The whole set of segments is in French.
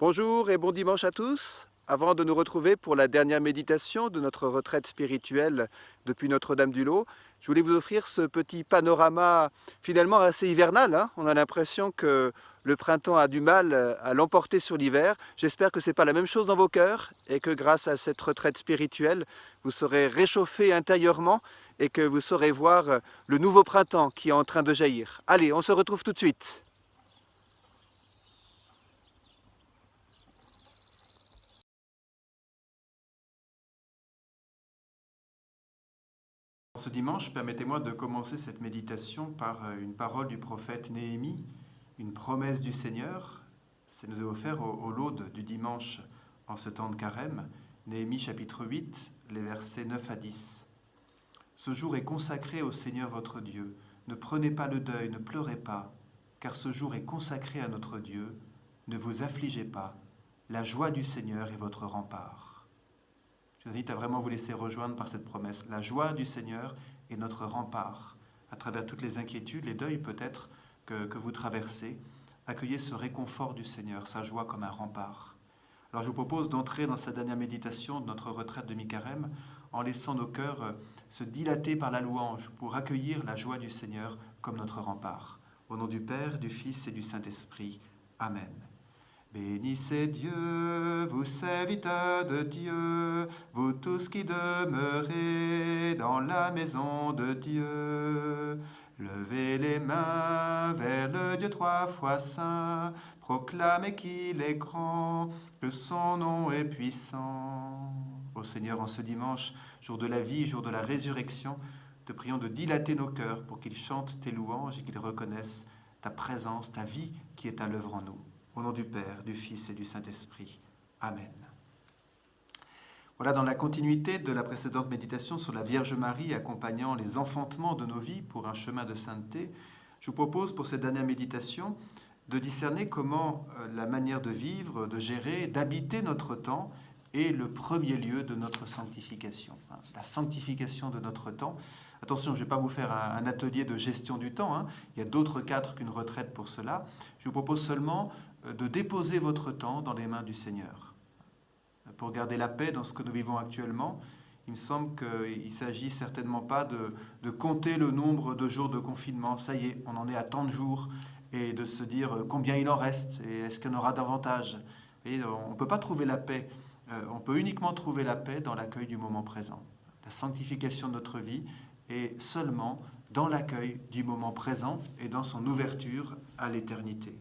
Bonjour et bon dimanche à tous. Avant de nous retrouver pour la dernière méditation de notre retraite spirituelle depuis Notre-Dame-du-Lot, je voulais vous offrir ce petit panorama finalement assez hivernal, hein. On a l'impression que le printemps a du mal à l'emporter sur l'hiver. J'espère que ce n'est pas la même chose dans vos cœurs et que grâce à cette retraite spirituelle, vous serez réchauffés intérieurement et que vous saurez voir le nouveau printemps qui est en train de jaillir. Allez, on se retrouve tout de suite. Ce dimanche, permettez-moi de commencer cette méditation par une parole du prophète Néhémie, une promesse du Seigneur. C'est nous est offert au laude du dimanche en ce temps de carême. Néhémie chapitre 8, les versets 9 à 10. Ce jour est consacré au Seigneur votre Dieu. Ne prenez pas le deuil, ne pleurez pas, car ce jour est consacré à notre Dieu. Ne vous affligez pas. La joie du Seigneur est votre rempart. Je vous invite à vraiment vous laisser rejoindre par cette promesse. La joie du Seigneur est notre rempart. À travers toutes les inquiétudes, les deuils peut-être que vous traversez, accueillez ce réconfort du Seigneur, sa joie comme un rempart. Alors je vous propose d'entrer dans cette dernière méditation de notre retraite de mi-carême en laissant nos cœurs se dilater par la louange pour accueillir la joie du Seigneur comme notre rempart. Au nom du Père, du Fils et du Saint-Esprit. Amen. Bénissez Dieu, vous serviteurs de Dieu, vous tous qui demeurez dans la maison de Dieu. Levez les mains vers le Dieu trois fois saint, proclamez qu'il est grand, que son nom est puissant. Ô Seigneur, en ce dimanche, jour de la vie, jour de la résurrection, te prions de dilater nos cœurs pour qu'ils chantent tes louanges et qu'ils reconnaissent ta présence, ta vie qui est à l'œuvre en nous. Au nom du Père, du Fils et du Saint-Esprit. Amen. Voilà, dans la continuité de la précédente méditation sur la Vierge Marie accompagnant les enfantements de nos vies pour un chemin de sainteté, je vous propose pour cette dernière méditation de discerner comment la manière de vivre, de gérer, d'habiter notre temps est le premier lieu de notre sanctification. La sanctification de notre temps. Attention, je ne vais pas vous faire un atelier de gestion du temps, hein. Il y a d'autres cadres qu'une retraite pour cela. Je vous propose seulement de déposer votre temps dans les mains du Seigneur. Pour garder la paix dans ce que nous vivons actuellement, il me semble qu'il ne s'agit certainement pas de compter le nombre de jours de confinement. Ça y est, on en est à tant de jours, et de se dire combien il en reste, et est-ce qu'il y en aura davantage. Et on ne peut pas trouver la paix. On peut uniquement trouver la paix dans l'accueil du moment présent. La sanctification de notre vie est seulement dans l'accueil du moment présent et dans son ouverture à l'éternité.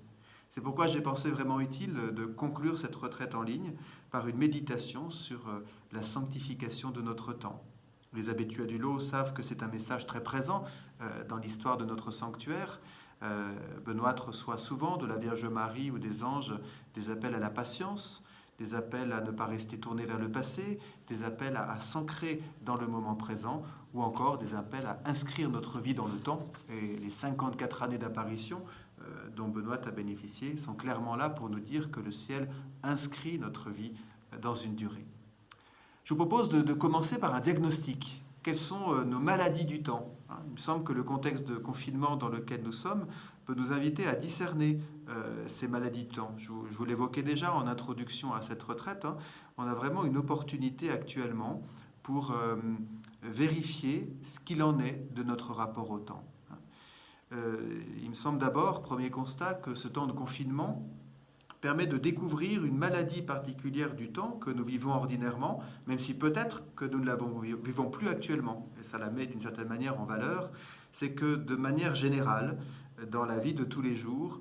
C'est pourquoi j'ai pensé vraiment utile de conclure cette retraite en ligne par une méditation sur la sanctification de notre temps. Les habitués du lot savent que c'est un message très présent dans l'histoire de notre sanctuaire. Benoît reçoit souvent de la Vierge Marie ou des anges des appels à la patience, des appels à ne pas rester tourné vers le passé, des appels à s'ancrer dans le moment présent, ou encore des appels à inscrire notre vie dans le temps. Et les 54 années d'apparition dont Benoît a bénéficié sont clairement là pour nous dire que le ciel inscrit notre vie dans une durée. Je vous propose de commencer par un diagnostic. Quelles sont nos maladies du temps ? Il me semble que le contexte de confinement dans lequel nous sommes peut nous inviter à discerner ces maladies du temps. Je vous l'évoquais déjà en introduction à cette retraite. On a vraiment une opportunité actuellement pour vérifier ce qu'il en est de notre rapport au temps. Il me semble d'abord, premier constat, que ce temps de confinement permet de découvrir une maladie particulière du temps que nous vivons ordinairement, même si peut-être que nous ne la vivons plus actuellement. Et ça la met d'une certaine manière en valeur. C'est que de manière générale, dans la vie de tous les jours,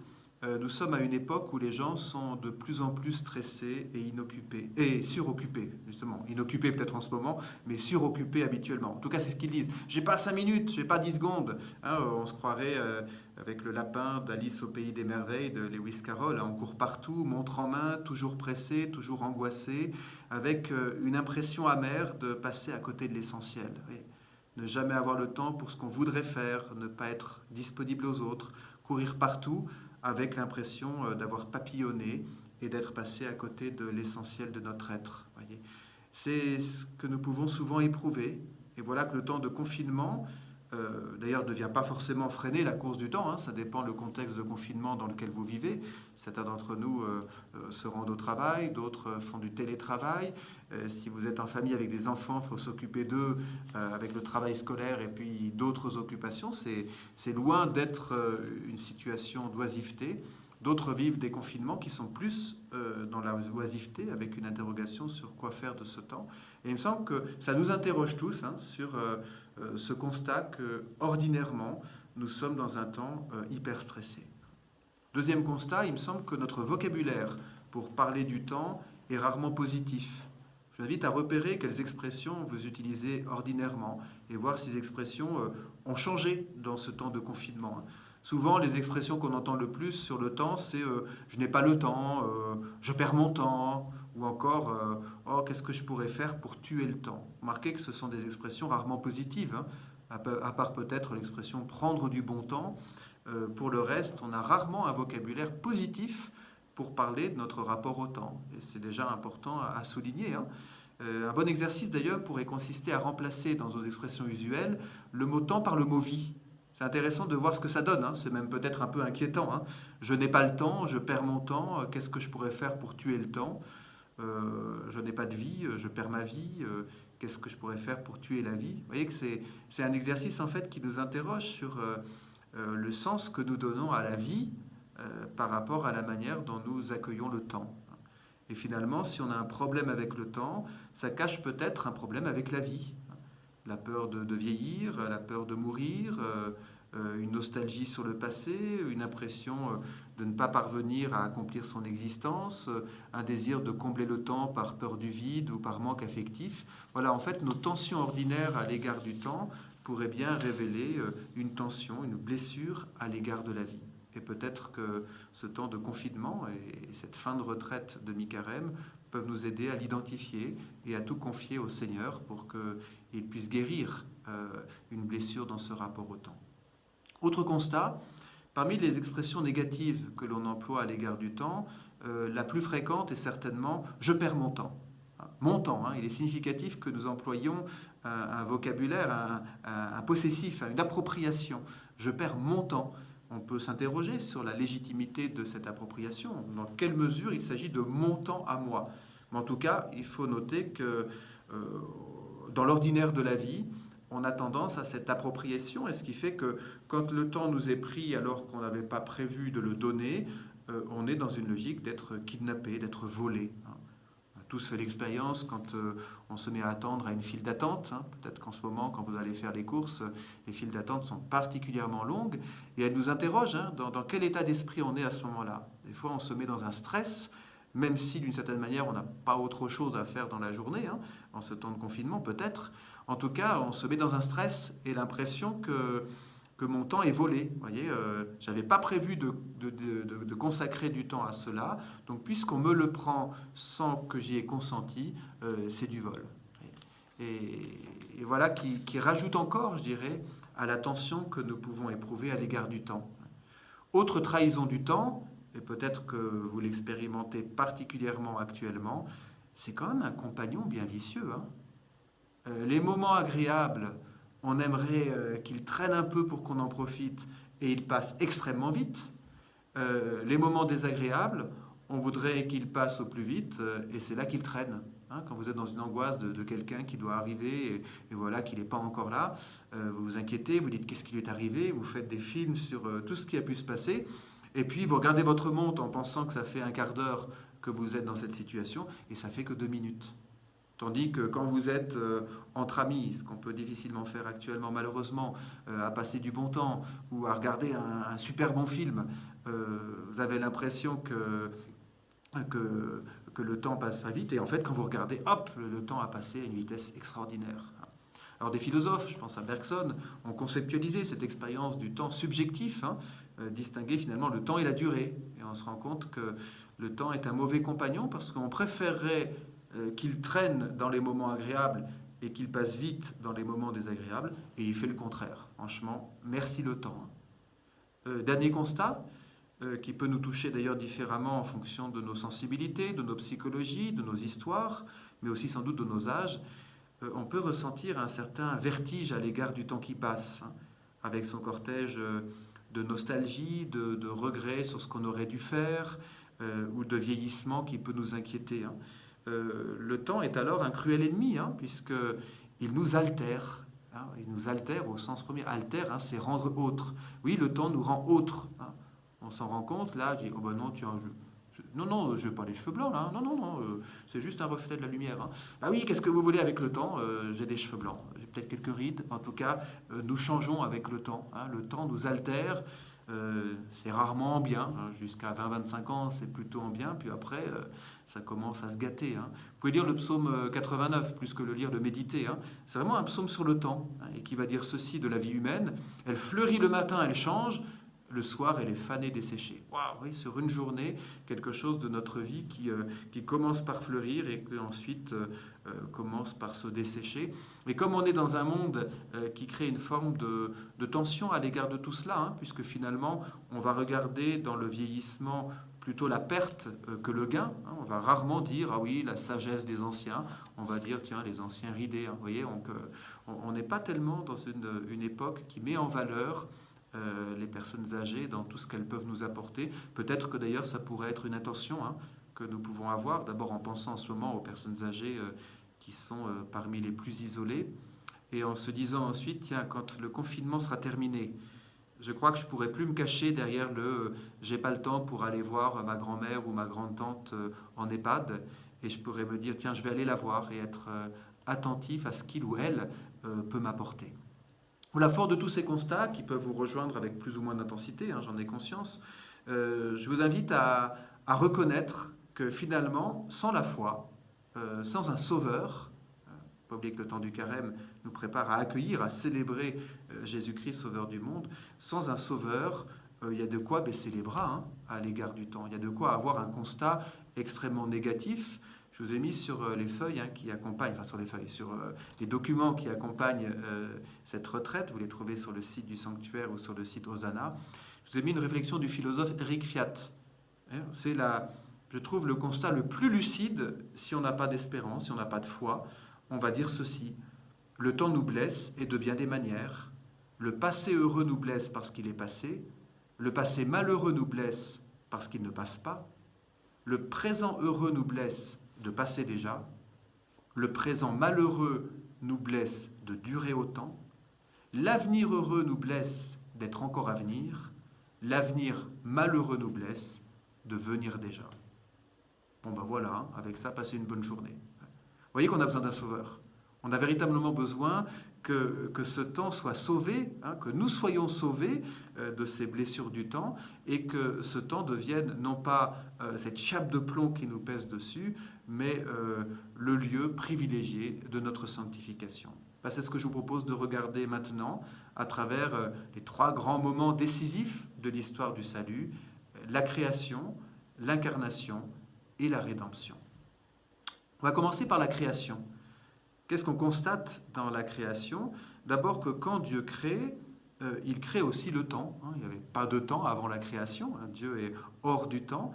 nous sommes à une époque où les gens sont de plus en plus stressés et inoccupés, et suroccupés, justement. Inoccupés peut-être en ce moment, mais suroccupés habituellement. En tout cas, c'est ce qu'ils disent. J'ai pas 5 minutes, j'ai pas 10 secondes. On se croirait avec le lapin d'Alice au pays des merveilles de Lewis Carroll. On court partout, montre en main, toujours pressé, toujours angoissé, avec une impression amère de passer à côté de l'essentiel. Oui. Ne jamais avoir le temps pour ce qu'on voudrait faire, ne pas être disponible aux autres, courir partout, avec l'impression d'avoir papillonné et d'être passé à côté de l'essentiel de notre être. Voyez. C'est ce que nous pouvons souvent éprouver. Et voilà que le temps de confinement d'ailleurs, ne devient pas forcément freiner la course du temps, hein, ça dépend le contexte de confinement dans lequel vous vivez. Certains d'entre nous se rendent au travail, d'autres font du télétravail. Si vous êtes en famille avec des enfants, il faut s'occuper d'eux avec le travail scolaire et puis d'autres occupations. C'est loin d'être une situation d'oisiveté. D'autres vivent des confinements qui sont plus dans la oisiveté, avec une interrogation sur quoi faire de ce temps. Et il me semble que ça nous interroge tous hein, sur ce constat que, ordinairement, nous sommes dans un temps hyper stressé. Deuxième constat, il me semble que notre vocabulaire pour parler du temps est rarement positif. Je vous invite à repérer quelles expressions vous utilisez ordinairement et voir si ces expressions ont changé dans ce temps de confinement. Souvent, les expressions qu'on entend le plus sur le temps, c'est je n'ai pas le temps, je perds mon temps, ou encore oh, qu'est-ce que je pourrais faire pour tuer le temps. Remarquez que ce sont des expressions rarement positives, hein, à part peut-être l'expression prendre du bon temps. Pour le reste, on a rarement un vocabulaire positif pour parler de notre rapport au temps. Et c'est déjà important à souligner. Hein. Un bon exercice d'ailleurs pourrait consister à remplacer dans nos expressions usuelles le mot temps par le mot vie. C'est intéressant de voir ce que ça donne, hein. C'est même peut-être un peu inquiétant. Hein. Je n'ai pas le temps, je perds mon temps, qu'est-ce que je pourrais faire pour tuer le temps? Je n'ai pas de vie, je perds ma vie, qu'est-ce que je pourrais faire pour tuer la vie? Vous voyez que c'est un exercice en fait qui nous interroge sur le sens que nous donnons à la vie par rapport à la manière dont nous accueillons le temps. Et finalement, si on a un problème avec le temps, ça cache peut-être un problème avec la vie. La peur de vieillir, la peur de mourir, une nostalgie sur le passé, une impression de ne pas parvenir à accomplir son existence, un désir de combler le temps par peur du vide ou par manque affectif. Voilà, en fait, nos tensions ordinaires à l'égard du temps pourraient bien révéler une tension, une blessure à l'égard de la vie. Et peut-être que ce temps de confinement et cette fin de retraite de mi-carême peuvent nous aider à l'identifier et à tout confier au Seigneur pour qu'il puisse guérir une blessure dans ce rapport au temps. Autre constat, parmi les expressions négatives que l'on emploie à l'égard du temps, la plus fréquente est certainement « je perds mon temps ». Mon temps, hein, il est significatif que nous employions un vocabulaire, un possessif, une appropriation. Je perds mon temps. On peut s'interroger sur la légitimité de cette appropriation, dans quelle mesure il s'agit de mon temps à moi. Mais en tout cas, il faut noter que dans l'ordinaire de la vie, on a tendance à cette appropriation, et ce qui fait que quand le temps nous est pris alors qu'on n'avait pas prévu de le donner, on est dans une logique d'être kidnappé, d'être volé. On a tous fait l'expérience quand on se met à attendre à une file d'attente. Peut-être qu'en ce moment, quand vous allez faire les courses, les files d'attente sont particulièrement longues, et elles nous interrogent dans quel état d'esprit on est à ce moment-là. Des fois, on se met dans un stress, même si d'une certaine manière, on n'a pas autre chose à faire dans la journée, en ce temps de confinement peut-être. En tout cas, on se met dans un stress et l'impression que mon temps est volé. Vous voyez, je n'avais pas prévu de consacrer du temps à cela, donc puisqu'on me le prend sans que j'y ai consenti, c'est du vol. Et voilà qui rajoute encore, je dirais, à la tension que nous pouvons éprouver à l'égard du temps. Autre trahison du temps, et peut-être que vous l'expérimentez particulièrement actuellement, c'est quand même un compagnon bien vicieux. Les moments agréables, on aimerait qu'ils traînent un peu pour qu'on en profite, et ils passent extrêmement vite. Les moments désagréables, on voudrait qu'ils passent au plus vite, et c'est là qu'ils traînent. Quand vous êtes dans une angoisse de quelqu'un qui doit arriver, et voilà qu'il n'est pas encore là, vous vous inquiétez, vous dites qu'est-ce qui lui est arrivé, vous faites des films sur tout ce qui a pu se passer, et puis vous regardez votre montre en pensant que ça fait un quart d'heure que vous êtes dans cette situation, et ça fait que 2 minutes. Tandis que quand vous êtes entre amis, ce qu'on peut difficilement faire actuellement malheureusement, à passer du bon temps ou à regarder un super bon film, vous avez l'impression que le temps passe pas vite. Et en fait, quand vous regardez, hop, le temps a passé à une vitesse extraordinaire. Alors des philosophes, je pense à Bergson, ont conceptualisé cette expérience du temps subjectif, distinguer finalement le temps et la durée. Et on se rend compte que le temps est un mauvais compagnon parce qu'on préférerait qu'il traîne dans les moments agréables et qu'il passe vite dans les moments désagréables, et il fait le contraire. Franchement, merci le temps. Dernier constat, qui peut nous toucher d'ailleurs différemment en fonction de nos sensibilités, de nos psychologies, de nos histoires, mais aussi sans doute de nos âges. on peut ressentir un certain vertige à l'égard du temps qui passe, hein, avec son cortège de nostalgie, de regrets sur ce qu'on aurait dû faire, ou de vieillissement qui peut nous inquiéter, hein. Le temps est alors un cruel ennemi, hein, puisqu'il nous altère. Hein, il nous altère au sens premier. Altère, hein, c'est rendre autre. Oui, le temps nous rend autre. Hein. On s'en rend compte, là, je dis, oh ben non, tiens, non, je n'ai pas les cheveux blancs, là. Non, c'est juste un reflet de la lumière. Hein. Ah oui, qu'est-ce que vous voulez avec le temps? J'ai des cheveux blancs. J'ai peut-être quelques rides. En tout cas, nous changeons avec le temps. Hein. Le temps nous altère. C'est rarement en bien. Hein. Jusqu'à 20-25 ans, c'est plutôt en bien. Puis après, ça commence à se gâter. Hein. Vous pouvez lire le psaume 89 plus que le lire, le méditer. Hein. C'est vraiment un psaume sur le temps, hein, et qui va dire ceci de la vie humaine. Elle fleurit le matin, elle change. Le soir, elle est fanée, desséchée. Waouh, oui, sur une journée, quelque chose de notre vie qui commence par fleurir et qui ensuite commence par se dessécher. Et comme on est dans un monde qui crée une forme de tension à l'égard de tout cela, hein, puisque finalement, on va regarder dans le vieillissement plutôt la perte que le gain. Hein. On va rarement dire, ah oui, la sagesse des anciens. On va dire, tiens, les anciens ridés. Hein. Vous voyez, on n'est pas tellement dans une époque qui met en valeur les personnes âgées dans tout ce qu'elles peuvent nous apporter. Peut-être que d'ailleurs ça pourrait être une intention, hein, que nous pouvons avoir, d'abord en pensant en ce moment aux personnes âgées qui sont parmi les plus isolées, et en se disant ensuite, tiens, quand le confinement sera terminé, je crois que je ne pourrai plus me cacher derrière le j'ai pas le temps pour aller voir ma grand-mère ou ma grande-tante en EHPAD, et je pourrais me dire, tiens, je vais aller la voir et être attentif à ce qu'il ou elle peut m'apporter. Voilà, fort de tous ces constats qui peuvent vous rejoindre avec plus ou moins d'intensité, hein, j'en ai conscience, je vous invite à reconnaître que finalement, sans la foi, sans un sauveur, pas oublier que le temps du carême nous prépare à accueillir, à célébrer Jésus-Christ, sauveur du monde, sans un sauveur, il y a de quoi baisser les bras, hein, à l'égard du temps. Il y a de quoi avoir un constat extrêmement négatif. Je vous ai mis sur les feuilles, hein, qui accompagnent, enfin sur les feuilles, sur les documents qui accompagnent cette retraite. Vous les trouvez sur le site du sanctuaire ou sur le site Hosanna. Je vous ai mis une réflexion du philosophe Éric Fiat. C'est je trouve, le constat le plus lucide. Si on n'a pas d'espérance, si on n'a pas de foi, on va dire ceci: le temps nous blesse, et de bien des manières. Le passé heureux nous blesse parce qu'il est passé. Le passé malheureux nous blesse parce qu'il ne passe pas. Le présent heureux nous blesse de passer déjà. Le présent malheureux nous blesse de durer autant. L'avenir heureux nous blesse d'être encore à venir. L'avenir malheureux nous blesse de venir déjà. Bon ben voilà, hein, avec ça, passez une bonne journée. Vous voyez qu'on a besoin d'un sauveur. On a véritablement besoin que ce temps soit sauvé, hein, que nous soyons sauvés de ces blessures du temps, et que ce temps devienne non pas cette chape de plomb qui nous pèse dessus, mais le lieu privilégié de notre sanctification. C'est ce que je vous propose de regarder maintenant à travers les trois grands moments décisifs de l'histoire du salut: la création, l'incarnation et la rédemption. On va commencer par la création. Qu'est-ce qu'on constate dans la création? D'abord que quand Dieu crée, il crée aussi le temps. Il n'y avait pas de temps avant la création. Dieu est hors du temps.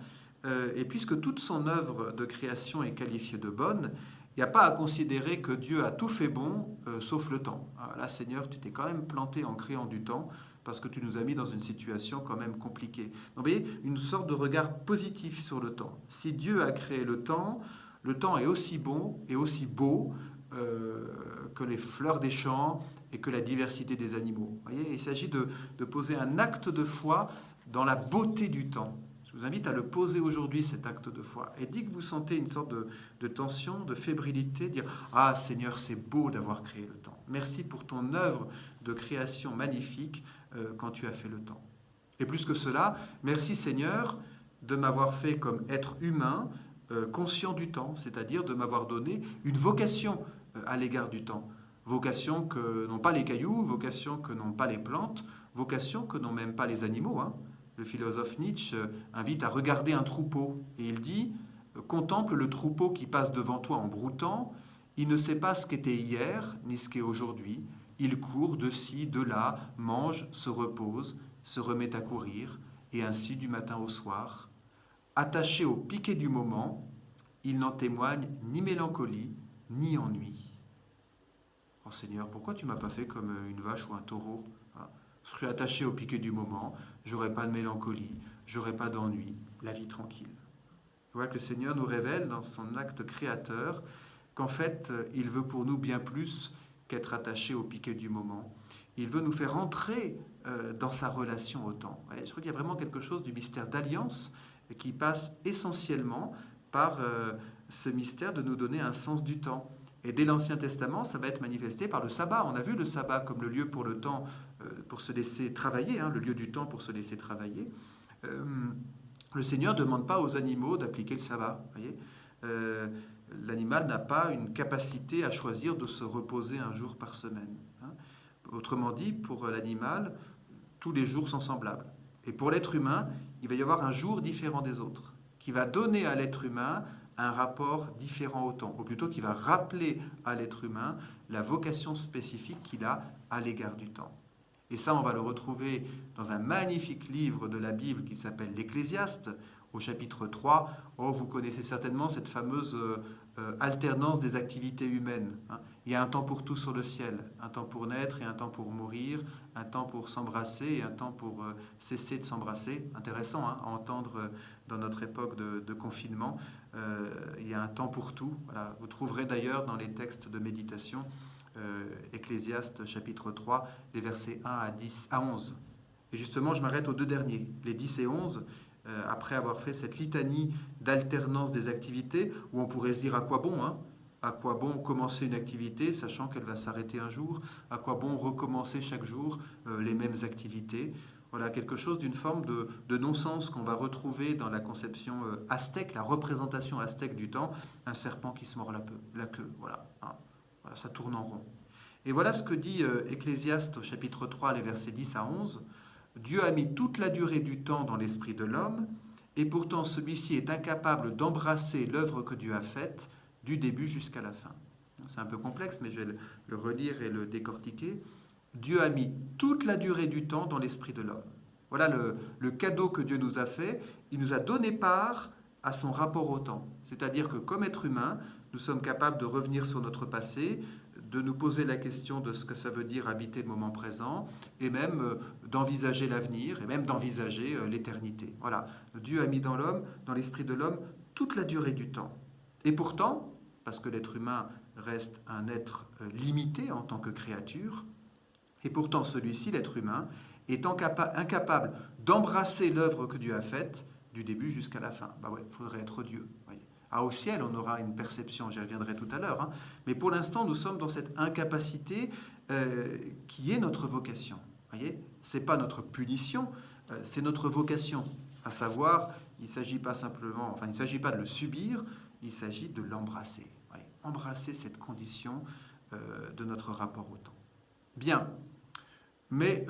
Et puisque toute son œuvre de création est qualifiée de bonne, il n'y a pas à considérer que Dieu a tout fait bon, sauf le temps. Là, Seigneur, tu t'es quand même planté en créant du temps, parce que tu nous as mis dans une situation quand même compliquée. Donc, vous voyez, une sorte de regard positif sur le temps. Si Dieu a créé le temps est aussi bon et aussi beau que les fleurs des champs et que la diversité des animaux. Vous voyez, il s'agit de poser un acte de foi dans la beauté du temps. Je vous invite à le poser aujourd'hui, cet acte de foi. Et dès que vous sentez une sorte de tension, de fébrilité, dire « Ah Seigneur, c'est beau d'avoir créé le temps. Merci pour ton œuvre de création magnifique quand tu as fait le temps. Et plus que cela, merci Seigneur de m'avoir fait comme être humain, conscient du temps, c'est-à-dire de m'avoir donné une vocation à l'égard du temps. Vocation que n'ont pas les cailloux, vocation que n'ont pas les plantes, vocation que n'ont même pas les animaux. Le philosophe Nietzsche invite à regarder un troupeau, et il dit « Contemple le troupeau qui passe devant toi en broutant, il ne sait pas ce qu'était hier, ni ce qu'est aujourd'hui, il court de ci, de là, mange, se repose, se remet à courir, et ainsi du matin au soir. Attaché au piquet du moment, il n'en témoigne ni mélancolie, ni ennui. » Oh Seigneur, pourquoi tu m'as pas fait comme une vache ou un taureau? Voilà. Je serais attaché au piquet du moment, j'aurais pas de mélancolie, j'aurais pas d'ennui, la vie tranquille. Voilà que le Seigneur nous révèle dans son acte créateur qu'en fait, il veut pour nous bien plus qu'être attaché au piquet du moment. Il veut nous faire entrer dans sa relation au temps. Ouais, je crois qu'il y a vraiment quelque chose du mystère d'alliance qui passe essentiellement par ce mystère de nous donner un sens du temps. Et dès l'Ancien Testament, ça va être manifesté par le sabbat. On a vu le sabbat comme le lieu pour le temps, pour se laisser travailler, hein, le lieu du temps pour se laisser travailler. Euh, le Seigneur ne demande pas aux animaux d'appliquer le sabbat. Voyez, l'animal n'a pas une capacité à choisir de se reposer un jour par semaine. Hein. Autrement dit, pour l'animal, tous les jours sont semblables. Et pour l'être humain, il va y avoir un jour différent des autres, qui va donner à l'être humain un rapport différent au temps, ou plutôt qui va rappeler à l'être humain la vocation spécifique qu'il a à l'égard du temps. Et ça, on va le retrouver dans un magnifique livre de la Bible qui s'appelle l'Ecclésiaste, au chapitre 3. Oh, vous connaissez certainement cette fameuse alternance des activités humaines. Hein. Il y a un temps pour tout sur le ciel, un temps pour naître et un temps pour mourir, un temps pour s'embrasser et un temps pour cesser de s'embrasser. Intéressant hein, à entendre dans notre époque de confinement. Il y a un temps pour tout. Voilà. Vous trouverez d'ailleurs dans les textes de méditation Ecclésiaste chapitre 3, les versets 1 à 11. Et justement, je m'arrête aux deux derniers, les 10 et 11, après avoir fait cette litanie d'alternance des activités, où on pourrait se dire à quoi bon, hein? À quoi bon commencer une activité, sachant qu'elle va s'arrêter un jour? À quoi bon recommencer chaque jour les mêmes activités? Voilà, quelque chose d'une forme de non-sens qu'on va retrouver dans la conception aztèque, la représentation aztèque du temps, un serpent qui se mord la queue. Voilà, hein. Voilà, ça tourne en rond. Et voilà ce que dit Ecclésiaste au chapitre 3, les versets 10 à 11. Dieu a mis toute la durée du temps dans l'esprit de l'homme, et pourtant celui-ci est incapable d'embrasser l'œuvre que Dieu a faite du début jusqu'à la fin. C'est un peu complexe, mais je vais le relire et le décortiquer. Dieu a mis toute la durée du temps dans l'esprit de l'homme. Voilà le cadeau que Dieu nous a fait. Il nous a donné part à son rapport au temps. C'est-à-dire que comme être humain, nous sommes capables de revenir sur notre passé, de nous poser la question de ce que ça veut dire habiter le moment présent, et même d'envisager l'avenir, et même d'envisager l'éternité. Voilà, Dieu a mis dans l'homme, dans l'esprit de l'homme, toute la durée du temps. Et pourtant, parce que l'être humain reste un être limité en tant que créature, et pourtant celui-ci, l'être humain, est incapable d'embrasser l'œuvre que Dieu a faite du début jusqu'à la fin. Bah ouais, il faudrait être Dieu. Voyez. Ah, au ciel, on aura une perception, j'y reviendrai tout à l'heure. Hein. Mais pour l'instant, nous sommes dans cette incapacité qui est notre vocation. Voyez, c'est pas notre punition, c'est notre vocation. À savoir, il ne s'agit pas simplement, enfin, il ne s'agit pas de le subir, il s'agit de l'embrasser. Voyez, embrasser cette condition de notre rapport au temps. Bien. Mais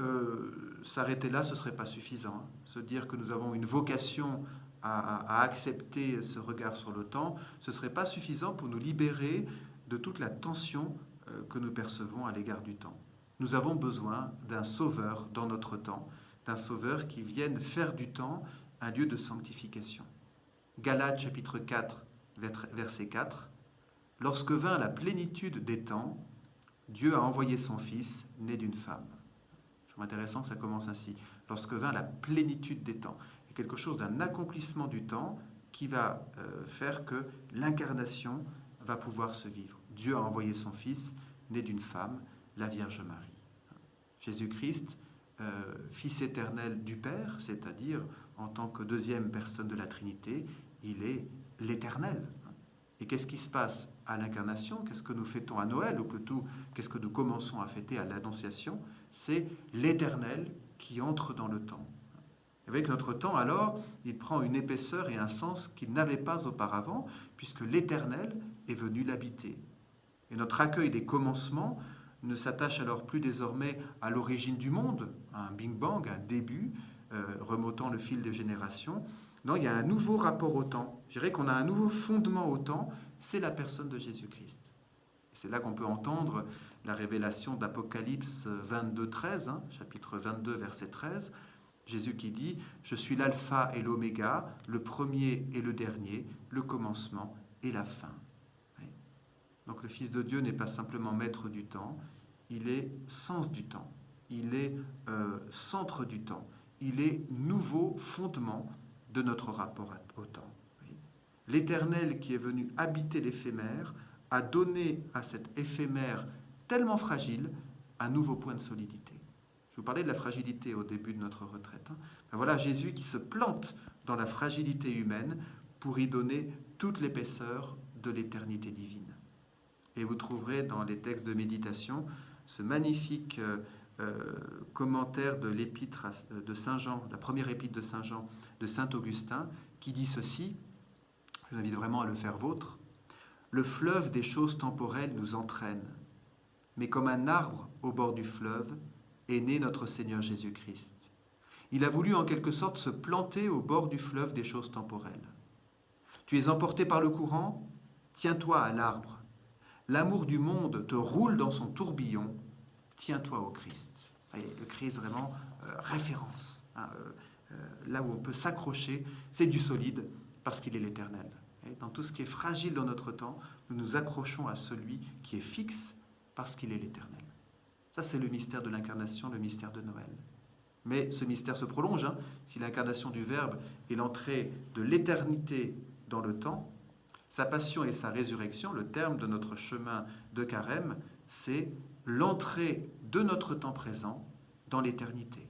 s'arrêter là, ce ne serait pas suffisant. Hein. Se dire que nous avons une vocation à accepter ce regard sur le temps, ce ne serait pas suffisant pour nous libérer de toute la tension que nous percevons à l'égard du temps. Nous avons besoin d'un sauveur dans notre temps, d'un sauveur qui vienne faire du temps un lieu de sanctification. Galates chapitre 4, verset 4. « Lorsque vint la plénitude des temps, Dieu a envoyé son Fils, né d'une femme. » C'est intéressant que ça commence ainsi. Lorsque vint la plénitude des temps. Il y a quelque chose d'un accomplissement du temps qui va faire que l'incarnation va pouvoir se vivre. Dieu a envoyé son Fils, né d'une femme, la Vierge Marie. Jésus-Christ, Fils éternel du Père, c'est-à-dire en tant que deuxième personne de la Trinité, il est l'Éternel. Et qu'est-ce qui se passe à l'incarnation? Qu'est-ce que nous fêtons à Noël? Ou plutôt, qu'est-ce que nous commençons à fêter à l'Annonciation? C'est l'Éternel qui entre dans le temps. Avec notre temps, alors, il prend une épaisseur et un sens qu'il n'avait pas auparavant, puisque l'Éternel est venu l'habiter. Et notre accueil des commencements ne s'attache alors plus désormais à l'origine du monde, à un Big Bang, un début, remontant le fil des générations. Non, il y a un nouveau rapport au temps. Je dirais qu'on a un nouveau fondement au temps, c'est la personne de Jésus-Christ. C'est là qu'on peut entendre la révélation d'Apocalypse 22, 13, hein, chapitre 22, verset 13. Jésus qui dit « Je suis l'alpha et l'oméga, le premier et le dernier, le commencement et la fin. » Donc le Fils de Dieu n'est pas simplement maître du temps, il est sens du temps, il est centre du temps, il est nouveau fondement de notre rapport au temps. L'Éternel qui est venu habiter l'éphémère a donné à cet éphémère tellement fragile un nouveau point de solidité. Je vous parlais de la fragilité au début de notre retraite. Ben voilà Jésus qui se plante dans la fragilité humaine pour y donner toute l'épaisseur de l'éternité divine. Et vous trouverez dans les textes de méditation ce magnifique commentaire de l'épître de Saint Jean, la première épître de Saint Jean, de Saint Augustin, qui dit ceci, je vous invite vraiment à le faire vôtre: le fleuve des choses temporelles nous entraîne, mais comme un arbre au bord du fleuve est né notre Seigneur Jésus-Christ. Il a voulu en quelque sorte se planter au bord du fleuve des choses temporelles. Tu es emporté par le courant, tiens-toi à l'arbre. L'amour du monde te roule dans son tourbillon, tiens-toi au Christ. Voyez, le Christ vraiment référence. Là où on peut s'accrocher, c'est du solide parce qu'il est l'Éternel. Dans tout ce qui est fragile dans notre temps, nous nous accrochons à celui qui est fixe parce qu'il est l'Éternel. Ça, c'est le mystère de l'incarnation, le mystère de Noël. Mais ce mystère se prolonge. Si l'incarnation du Verbe est l'entrée de l'éternité dans le temps, sa passion et sa résurrection, le terme de notre chemin de carême, c'est l'entrée de notre temps présent dans l'éternité.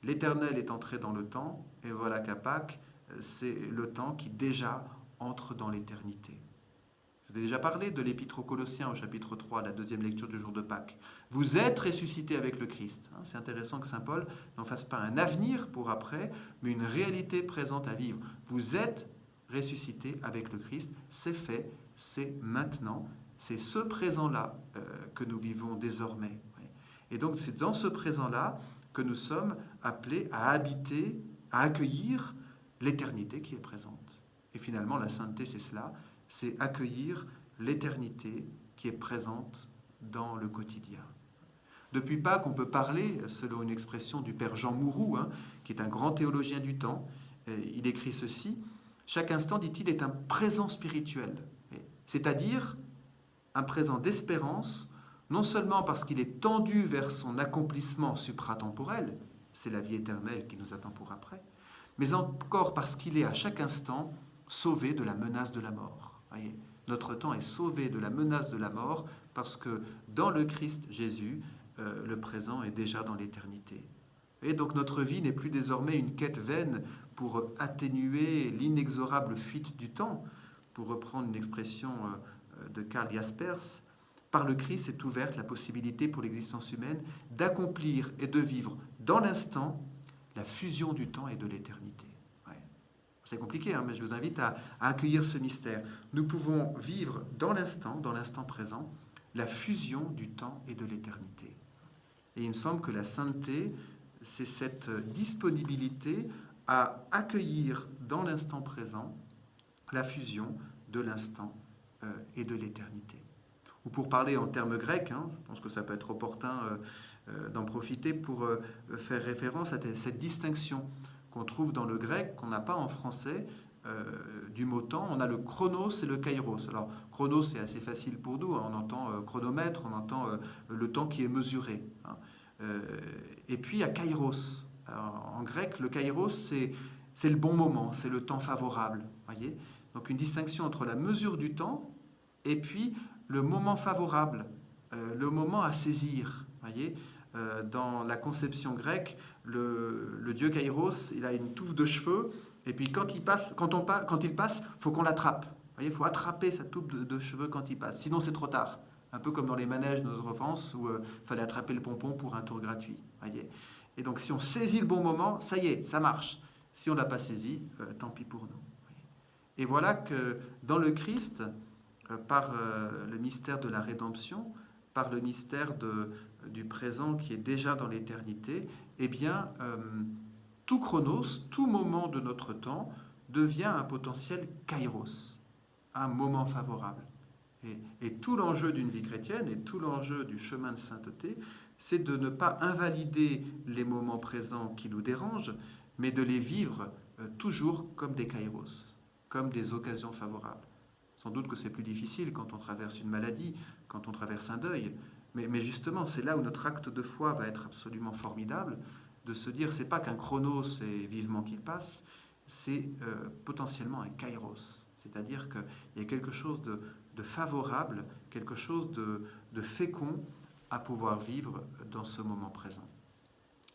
L'Éternel est entré dans le temps, et voilà qu'à Pâques, c'est le temps qui déjà entre dans l'éternité. Je vous ai déjà parlé de l'Épître aux Colossiens au chapitre 3, la deuxième lecture du jour de Pâques. Vous êtes ressuscités avec le Christ. C'est intéressant que saint Paul n'en fasse pas un avenir pour après, mais une réalité présente à vivre. Vous êtes ressuscités avec le Christ, c'est fait, c'est maintenant, c'est ce présent-là que nous vivons désormais. Et donc c'est dans ce présent-là que nous sommes appelés à habiter, à accueillir l'éternité qui est présente. Et finalement, la sainteté, c'est cela, c'est accueillir l'éternité qui est présente dans le quotidien. Depuis Pâques, on peut parler, selon une expression du père Jean Mouroux, qui est un grand théologien du temps. Il écrit ceci: chaque instant, dit-il, est un présent spirituel, c'est-à-dire un présent d'espérance, non seulement parce qu'il est tendu vers son accomplissement supratemporel, c'est la vie éternelle qui nous attend pour après, mais encore parce qu'il est à chaque instant sauvé de la menace de la mort. Voyez, notre temps est sauvé de la menace de la mort parce que dans le Christ Jésus, le présent est déjà dans l'éternité. Et donc notre vie n'est plus désormais une quête vaine pour atténuer l'inexorable fuite du temps, pour reprendre une expression de Karl Jaspers. Par le Christ est ouverte la possibilité pour l'existence humaine d'accomplir et de vivre dans l'instant la fusion du temps et de l'éternité. Ouais. C'est compliqué, mais je vous invite à accueillir ce mystère. Nous pouvons vivre dans l'instant présent, la fusion du temps et de l'éternité. Et il me semble que la sainteté, c'est cette disponibilité à accueillir dans l'instant présent la fusion de l'instant et de l'éternité. Ou pour parler en termes grecs, je pense que ça peut être opportun d'en profiter pour faire référence à cette distinction qu'on trouve dans le grec, qu'on n'a pas en français, du mot temps. On a le chronos et le kairos. Alors, chronos, c'est assez facile pour nous, on entend chronomètre, on entend le temps qui est mesuré. Et puis, il y a kairos. Alors, en grec, le kairos, c'est le bon moment, c'est le temps favorable. Voyez ? Donc, une distinction entre la mesure du temps et puis le moment favorable, le moment à saisir. Voyez, dans la conception grecque, le dieu Kairos, il a une touffe de cheveux, et puis quand il passe, il faut qu'on l'attrape. Voyez, il faut attraper sa touffe de cheveux quand il passe, sinon c'est trop tard. Un peu comme dans les manèges de notre enfance où il fallait attraper le pompon pour un tour gratuit. Voyez. Et donc si on saisit le bon moment, ça y est, ça marche. Si on ne l'a pas saisi, tant pis pour nous. Voyez. Et voilà que dans le Christ, par le mystère de la rédemption, par le mystère du présent qui est déjà dans l'éternité, eh bien, tout chronos, tout moment de notre temps, devient un potentiel kairos, un moment favorable. Et tout l'enjeu d'une vie chrétienne et tout l'enjeu du chemin de sainteté, c'est de ne pas invalider les moments présents qui nous dérangent, mais de les vivre toujours comme des kairos, comme des occasions favorables. Sans doute que c'est plus difficile quand on traverse une maladie, quand on traverse un deuil. Mais justement, c'est là où notre acte de foi va être absolument formidable, de se dire, c'est pas qu'un chronos est vivement qu'il passe, c'est potentiellement un kairos. C'est-à-dire qu'il y a quelque chose de favorable, quelque chose de fécond à pouvoir vivre dans ce moment présent.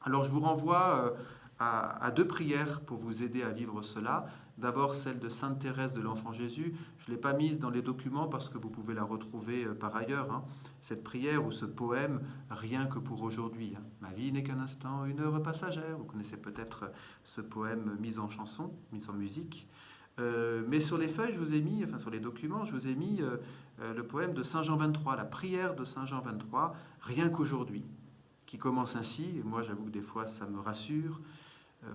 Alors je vous renvoie à deux prières pour vous aider à vivre cela. D'abord celle de Sainte Thérèse de l'Enfant Jésus. Je ne l'ai pas mise dans les documents parce que vous pouvez la retrouver par ailleurs. Hein. Cette prière ou ce poème, rien que pour aujourd'hui. Hein. Ma vie n'est qu'un instant, une heure passagère. Vous connaissez peut-être ce poème mis en chanson, mis en musique. Mais sur les feuilles, je vous ai mis, enfin sur les documents, je vous ai mis le poème de Saint Jean 23, la prière de Saint Jean 23, rien qu'aujourd'hui, qui commence ainsi, et moi j'avoue que des fois ça me rassure.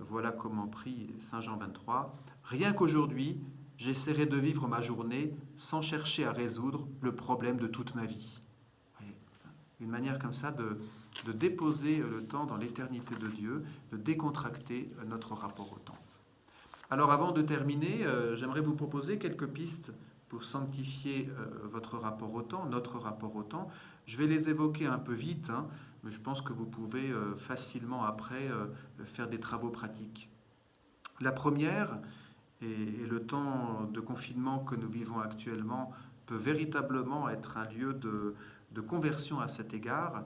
Voilà comment prie Saint Jean 23. Rien qu'aujourd'hui, j'essaierai de vivre ma journée sans chercher à résoudre le problème de toute ma vie. Voyez, une manière comme ça de déposer le temps dans l'éternité de Dieu, de décontracter notre rapport au temps. Alors avant de terminer, j'aimerais vous proposer quelques pistes pour sanctifier votre rapport au temps, notre rapport au temps. Je vais les évoquer un peu vite, hein, mais je pense que vous pouvez facilement après faire des travaux pratiques. La première, et le temps de confinement que nous vivons actuellement peut véritablement être un lieu de conversion à cet égard.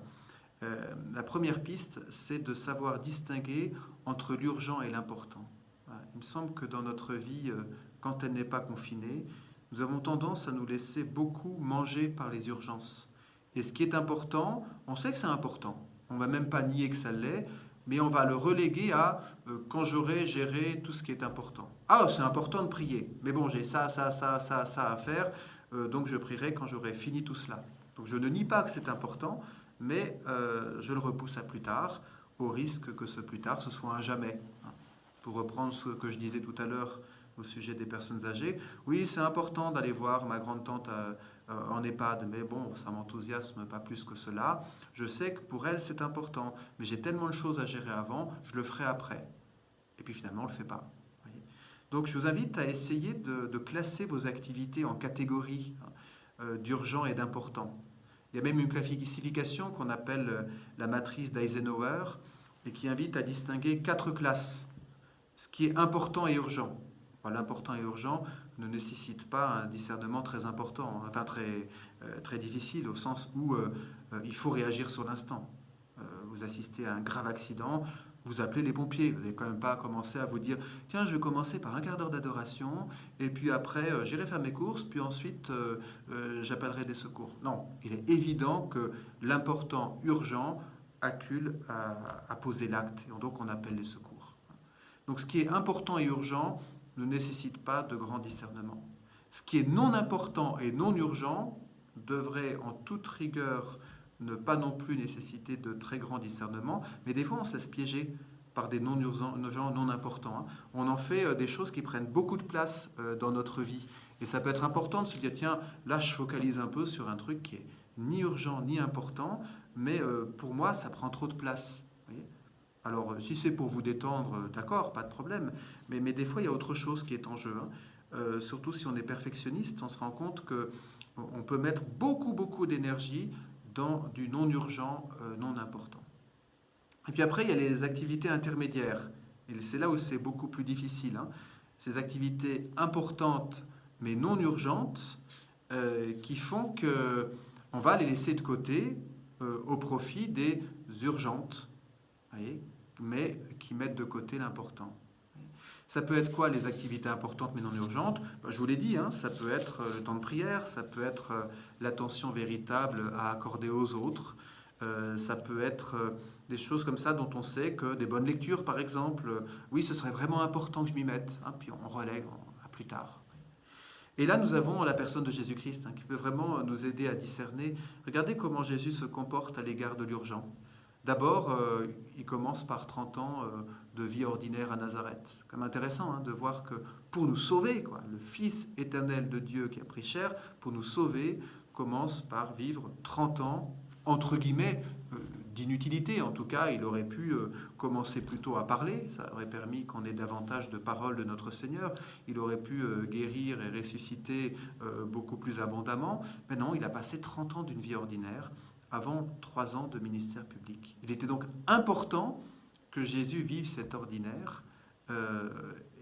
La première piste, c'est de savoir distinguer entre l'urgent et l'important. Il me semble que dans notre vie, quand elle n'est pas confinée, nous avons tendance à nous laisser beaucoup manger par les urgences. Et ce qui est important, on sait que c'est important. On ne va même pas nier que ça l'est, mais on va le reléguer à quand j'aurai géré tout ce qui est important. Ah, c'est important de prier, mais bon, j'ai ça à faire, donc je prierai quand j'aurai fini tout cela. Donc je ne nie pas que c'est important, mais je le repousse à plus tard, au risque que ce plus tard, ce soit un jamais. Pour reprendre ce que je disais tout à l'heure au sujet des personnes âgées, oui, c'est important d'aller voir ma grande-tante en EHPAD, mais bon, ça m'enthousiasme pas plus que cela. Je sais que pour elle, c'est important, mais j'ai tellement de choses à gérer avant, je le ferai après. Et puis finalement, on ne le fait pas. Voyez. Donc je vous invite à essayer de classer vos activités en catégories d'urgent et d'important. Il y a même une classification qu'on appelle la matrice d'Eisenhower et qui invite à distinguer 4 classes. Ce qui est important et urgent. L'important et urgent ne nécessite pas un discernement très important, enfin très difficile, au sens où il faut réagir sur l'instant. Vous assistez à un grave accident, vous appelez les pompiers. Vous n'avez quand même pas commencé à vous dire « Tiens, je vais commencer par un quart d'heure d'adoration, et puis après, j'irai faire mes courses, puis ensuite, j'appellerai des secours. » Non, il est évident que l'important, urgent, accule à poser l'acte, et donc on appelle les secours. Donc ce qui est important et urgent ne nécessite pas de grand discernement. Ce qui est non important et non urgent devrait en toute rigueur ne pas non plus nécessiter de très grand discernement, mais des fois on se laisse piéger par des non-urgents, non importants. On en fait des choses qui prennent beaucoup de place dans notre vie. Et ça peut être important de se dire, tiens, là je focalise un peu sur un truc qui est ni urgent ni important, mais pour moi ça prend trop de place. Vous voyez ? Alors, si c'est pour vous détendre, d'accord, pas de problème. Mais des fois, il y a autre chose qui est en jeu. Surtout si on est perfectionniste, on se rend compte qu'on peut mettre beaucoup d'énergie dans du non-urgent, non important. Et puis après, il y a les activités intermédiaires. Et c'est là où c'est beaucoup plus difficile. Ces activités importantes, mais non urgentes, qui font qu'on va les laisser de côté au profit des urgentes. Voyez, mais qui mettent de côté l'important. Ça peut être quoi les activités importantes mais non urgentes ? Je vous l'ai dit, ça peut être le temps de prière, ça peut être l'attention véritable à accorder aux autres, ça peut être des choses comme ça dont on sait que des bonnes lectures par exemple, oui ce serait vraiment important que je m'y mette, puis on relègue à plus tard. Et là, nous avons la personne de Jésus-Christ qui peut vraiment nous aider à discerner. Regardez comment Jésus se comporte à l'égard de l'urgent. D'abord, il commence par 30 ans de vie ordinaire à Nazareth. C'est quand même intéressant de voir que pour nous sauver, le Fils éternel de Dieu qui a pris chair, pour nous sauver, commence par vivre 30 ans, entre guillemets, d'inutilité. En tout cas, il aurait pu commencer plutôt à parler. Ça aurait permis qu'on ait davantage de paroles de notre Seigneur. Il aurait pu guérir et ressusciter beaucoup plus abondamment. Mais non, il a passé 30 ans d'une vie ordinaire avant 3 ans de ministère public. Il était donc important que Jésus vive cet ordinaire.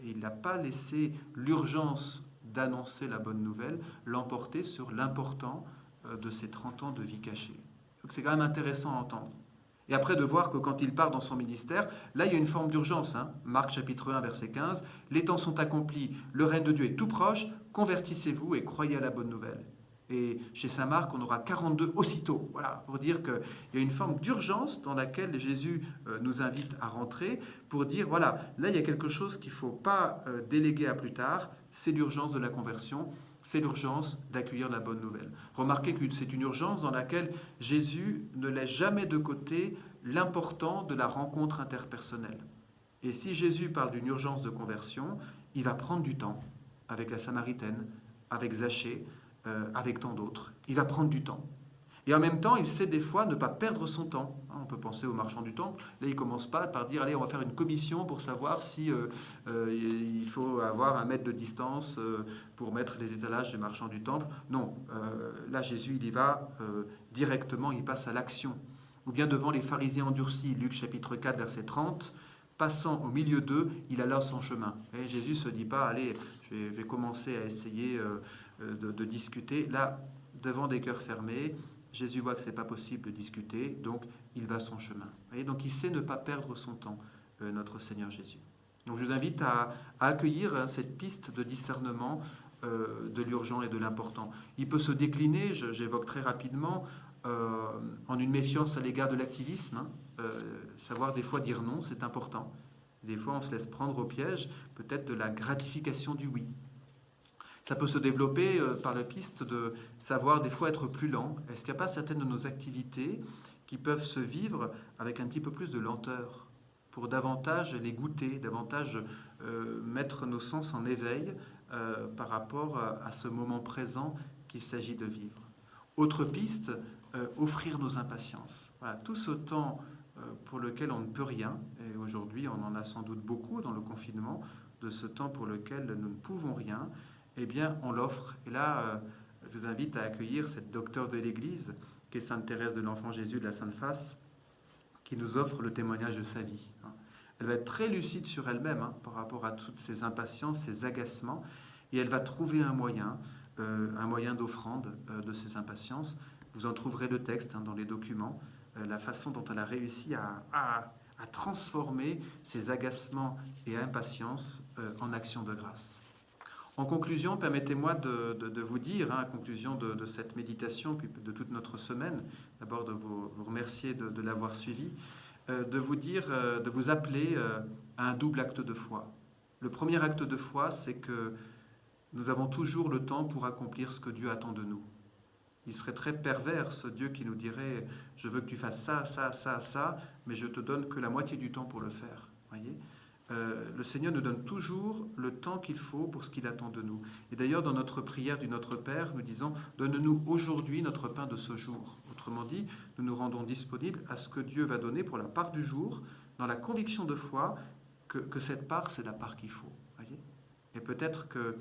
Il n'a pas laissé l'urgence d'annoncer la bonne nouvelle l'emporter sur l'important de ces 30 ans de vie cachée. Donc c'est quand même intéressant à entendre. Et après de voir que quand il part dans son ministère, là il y a une forme d'urgence. Marc chapitre 1 verset 15, « Les temps sont accomplis, le règne de Dieu est tout proche, convertissez-vous et croyez à la bonne nouvelle. » Et chez saint Marc, on aura 42 aussitôt. Voilà, pour dire qu'il y a une forme d'urgence dans laquelle Jésus nous invite à rentrer, pour dire, voilà, là il y a quelque chose qu'il ne faut pas déléguer à plus tard, c'est l'urgence de la conversion, c'est l'urgence d'accueillir la bonne nouvelle. Remarquez que c'est une urgence dans laquelle Jésus ne laisse jamais de côté l'important de la rencontre interpersonnelle. Et si Jésus parle d'une urgence de conversion, il va prendre du temps avec la Samaritaine, avec Zachée, avec tant d'autres. Il va prendre du temps. Et en même temps, il sait des fois ne pas perdre son temps. On peut penser aux marchands du temple. Là, il ne commence pas par dire, allez, on va faire une commission pour savoir si il faut avoir 1 mètre de distance pour mettre les étalages des marchands du temple. Non, là, Jésus, il y va directement, il passe à l'action. Ou bien devant les pharisiens endurcis, Luc chapitre 4, verset 30, passant au milieu d'eux, il alla son chemin. Et Jésus ne se dit pas, allez, je vais commencer à essayer de discuter. Là, devant des cœurs fermés, Jésus voit que ce n'est pas possible de discuter, donc il va son chemin. Et donc il sait ne pas perdre son temps, notre Seigneur Jésus. Donc je vous invite à accueillir cette piste de discernement de l'urgent et de l'important. Il peut se décliner, j'évoque très rapidement, en une méfiance à l'égard de l'activisme. Savoir des fois dire non, c'est important. Des fois on se laisse prendre au piège, peut-être de la gratification du oui. Ça peut se développer par la piste de savoir des fois être plus lent. Est-ce qu'il n'y a pas certaines de nos activités qui peuvent se vivre avec un petit peu plus de lenteur pour davantage les goûter, davantage mettre nos sens en éveil par rapport à ce moment présent qu'il s'agit de vivre. Autre piste, offrir nos impatiences. Voilà, tout ce temps pour lequel on ne peut rien, et aujourd'hui on en a sans doute beaucoup dans le confinement, de ce temps pour lequel nous ne pouvons rien, eh bien, on l'offre. Et là, je vous invite à accueillir cette docteure de l'Église, qui est Sainte Thérèse de l'Enfant Jésus de la Sainte Face, qui nous offre le témoignage de sa vie. Elle va être très lucide sur elle-même par rapport à toutes ses impatiences, ses agacements, et elle va trouver un moyen d'offrande de ses impatiences. Vous en trouverez le texte dans les documents, la façon dont elle a réussi à transformer ses agacements et impatiences en action de grâce. En conclusion, permettez-moi de vous dire, à conclusion de cette méditation, puis de toute notre semaine, d'abord de vous remercier de l'avoir suivi, de vous dire, de vous appeler à un double acte de foi. Le premier acte de foi, c'est que nous avons toujours le temps pour accomplir ce que Dieu attend de nous. Il serait très pervers, ce Dieu qui nous dirait « Je veux que tu fasses ça, ça, ça, ça, mais je te donne que la moitié du temps pour le faire. » Voyez ? Le Seigneur nous donne toujours le temps qu'il faut pour ce qu'il attend de nous. Et d'ailleurs, dans notre prière du Notre Père, nous disons « Donne-nous aujourd'hui notre pain de ce jour ». Autrement dit, nous nous rendons disponibles à ce que Dieu va donner pour la part du jour, dans la conviction de foi que cette part, c'est la part qu'il faut. Voyez ? Et peut-être que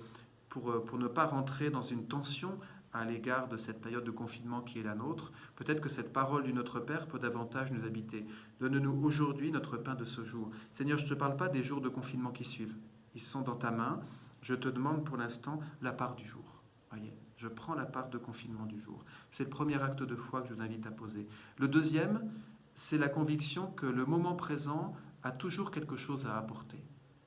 pour ne pas rentrer dans une tension à l'égard de cette période de confinement qui est la nôtre, peut-être que cette parole du Notre Père peut davantage nous habiter. Donne-nous aujourd'hui notre pain de ce jour. Seigneur, je ne te parle pas des jours de confinement qui suivent. Ils sont dans ta main. Je te demande pour l'instant la part du jour. Voyez, je prends la part de confinement du jour. C'est le premier acte de foi que je vous invite à poser. Le deuxième, c'est la conviction que le moment présent a toujours quelque chose à apporter.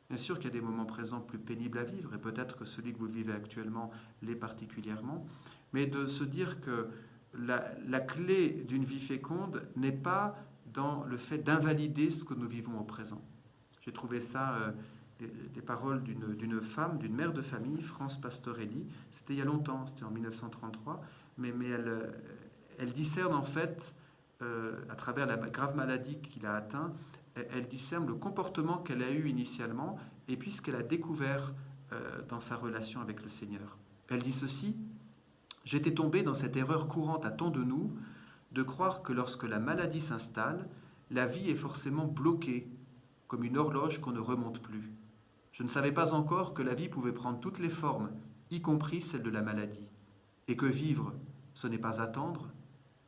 Bien sûr qu'il y a des moments présents plus pénibles à vivre, et peut-être que celui que vous vivez actuellement l'est particulièrement, mais de se dire que la clé d'une vie féconde n'est pas dans le fait d'invalider ce que nous vivons au présent. J'ai trouvé ça, des paroles d'une femme, d'une mère de famille, France Pastorelli, c'était il y a longtemps, c'était en 1933, mais elle discerne en fait, à travers la grave maladie qu'il a atteint, elle discerne le comportement qu'elle a eu initialement et puis ce qu'elle a découvert dans sa relation avec le Seigneur. Elle dit ceci: « J'étais tombée dans cette erreur courante à tant de nous de croire que lorsque la maladie s'installe, la vie est forcément bloquée, comme une horloge qu'on ne remonte plus. Je ne savais pas encore que la vie pouvait prendre toutes les formes, y compris celle de la maladie, et que vivre, ce n'est pas attendre,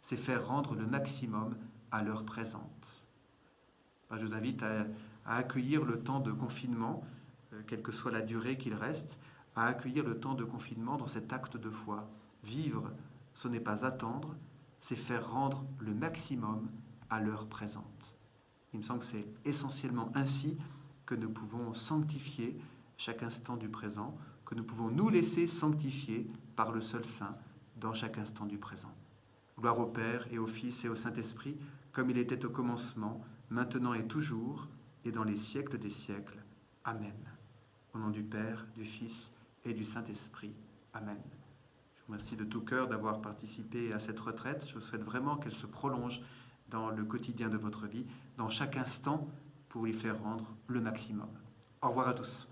c'est faire rendre le maximum à l'heure présente. Je vous invite à accueillir le temps de confinement, quelle que soit la durée qu'il reste, à accueillir le temps de confinement dans cet acte de foi. Vivre, ce n'est pas attendre, c'est faire rendre le maximum à l'heure présente. Il me semble que c'est essentiellement ainsi que nous pouvons sanctifier chaque instant du présent, que nous pouvons nous laisser sanctifier par le seul Saint dans chaque instant du présent. Gloire au Père et au Fils et au Saint-Esprit, comme il était au commencement, maintenant et toujours, et dans les siècles des siècles. Amen. Au nom du Père, du Fils et du Saint-Esprit. Amen. Je vous remercie de tout cœur d'avoir participé à cette retraite. Je souhaite vraiment qu'elle se prolonge dans le quotidien de votre vie, dans chaque instant, pour y faire rendre le maximum. Au revoir à tous.